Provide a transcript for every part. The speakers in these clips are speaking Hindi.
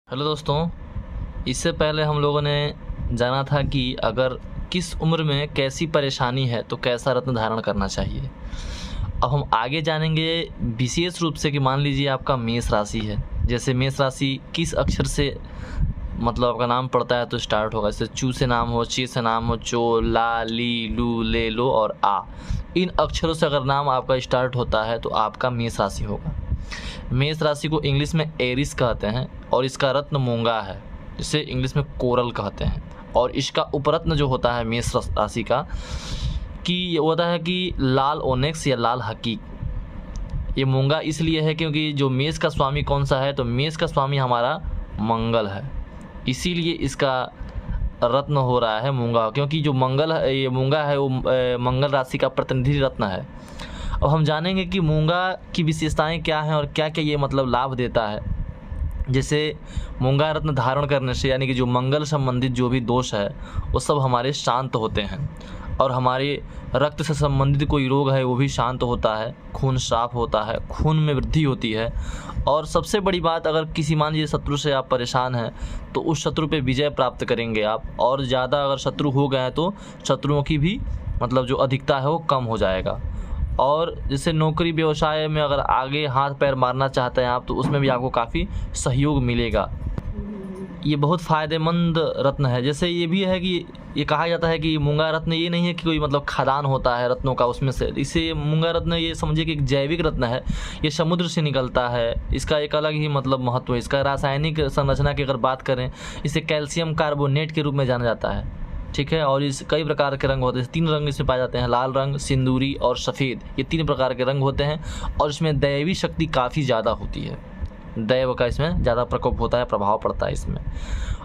हेलो दोस्तों, इससे पहले हम लोगों ने जाना था कि अगर किस उम्र में कैसी परेशानी है तो कैसा रत्न धारण करना चाहिए। अब हम आगे जानेंगे विशेष रूप से कि मान लीजिए आपका मेष राशि है। जैसे मेष राशि किस अक्षर से मतलब आपका नाम पड़ता है तो स्टार्ट होगा। जैसे चू से नाम हो, चे से नाम हो, चो, ला, ली, लू, ले, लो और आ। इन अक्षरों से अगर नाम आपका स्टार्ट होता है तो आपका मेष राशि होगा। मेष राशि को इंग्लिश में एरिस कहते हैं और इसका रत्न मूंगा है, जिसे इंग्लिश में कोरल कहते हैं। और इसका उपरत्न जो होता है मेष राशि का कि ये होता है कि लाल ओनेक्स या लाल हकीक। ये मूंगा इसलिए है क्योंकि जो मेष का स्वामी कौन सा है, तो मेष का स्वामी हमारा मंगल है, इसीलिए इसका रत्न हो रहा है मूंगा। क्योंकि जो मंगल है, ये मूंगा है, वो मंगल राशि का प्रतिनिधि रत्न है। अब हम जानेंगे कि मूंगा की विशेषताएं क्या हैं और क्या क्या ये मतलब लाभ देता है। जैसे मूंगा रत्न धारण करने से यानी कि जो मंगल संबंधित जो भी दोष है वो सब हमारे शांत होते हैं और हमारे रक्त से संबंधित कोई रोग है वो भी शांत होता है, खून साफ होता है, खून में वृद्धि होती है। और सबसे बड़ी बात, अगर किसी मान लीजिए शत्रु से आप परेशान हैं तो उस शत्रु पे विजय प्राप्त करेंगे आप। और ज़्यादा अगर शत्रु हो गए हैं तो शत्रुओं की भी मतलब जो अधिकता है वो कम हो जाएगा। और जैसे नौकरी व्यवसाय में अगर आगे हाथ पैर मारना चाहते हैं आप तो उसमें भी आपको काफ़ी सहयोग मिलेगा। ये बहुत फ़ायदेमंद रत्न है। जैसे ये भी है कि ये कहा जाता है कि मूंगा रत्न ये नहीं है कि कोई मतलब खदान होता है रत्नों का उसमें से। इसे मूंगा रत्न ये समझिए कि एक जैविक रत्न है, ये समुद्र से निकलता है। इसका एक अलग ही मतलब महत्व है। इसका रासायनिक संरचना की अगर बात करें, इसे कैल्शियम कार्बोनेट के रूप में जाना जाता है, ठीक है। और इस कई प्रकार के रंग होते हैं, 3 रंग इसमें पाए जाते हैं, लाल रंग, सिंदूरी और सफ़ेद। ये 3 प्रकार के रंग होते हैं और इसमें दैवी शक्ति काफ़ी ज़्यादा होती है। दैव का इसमें ज़्यादा प्रकोप होता है, प्रभाव पड़ता है इसमें।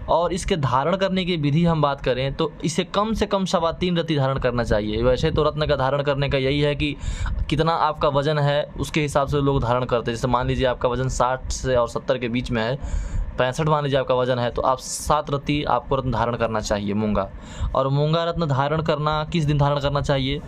और इसके धारण करने की विधि हम बात करें तो इसे कम से कम 3.25 रत्ती धारण करना चाहिए। वैसे तो रत्न का धारण करने का यही है कि कितना आपका वजन है उसके हिसाब से लोग धारण करते हैं। जैसे मान लीजिए आपका वजन 60 से और 70 के बीच में है, 65 मान लीजिए आपका वजन है, तो आप 7 रत्ती आपको रत्न धारण करना चाहिए मूंगा। और मूंगा रत्न धारण करना किस दिन धारण करना चाहिए?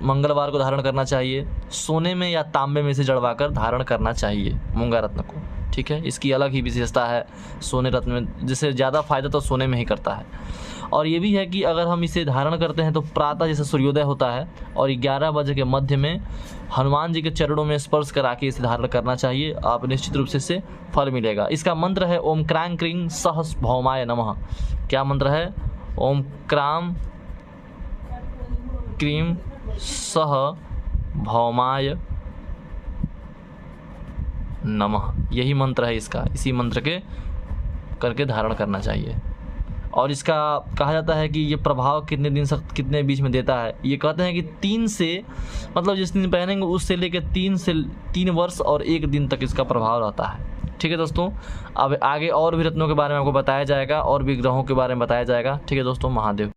मंगलवार को धारण करना चाहिए। सोने में या तांबे में से जड़वाकर धारण करना चाहिए मूंगा रत्न को, ठीक है। इसकी अलग ही विशेषता है सोने रत्न में, जिससे ज़्यादा फायदा तो सोने में ही करता है। और ये भी है कि अगर हम इसे धारण करते हैं तो प्रातः जैसे सूर्योदय होता है और 11 बजे के मध्य में हनुमान जी के चरणों में स्पर्श करा के इसे धारण करना चाहिए। आप निश्चित रूप से इससे फल मिलेगा। इसका मंत्र है ओम क्रांग क्रीं सह भौमाय नमः। क्या मंत्र है? ओम क्राम क्रीं सह भौमाय नमः, यही मंत्र है इसका। इसी मंत्र के करके धारण करना चाहिए। और इसका कहा जाता है कि ये प्रभाव कितने दिन से कितने बीच में देता है। ये कहते हैं कि 3 से मतलब जिस दिन पहनेंगे उससे लेकर 3 वर्ष और 1 दिन तक इसका प्रभाव रहता है, ठीक है दोस्तों। अब आगे और भी रत्नों के बारे में आपको बताया जाएगा और भी ग्रहों के बारे में बताया जाएगा, ठीक है दोस्तों। महादेव।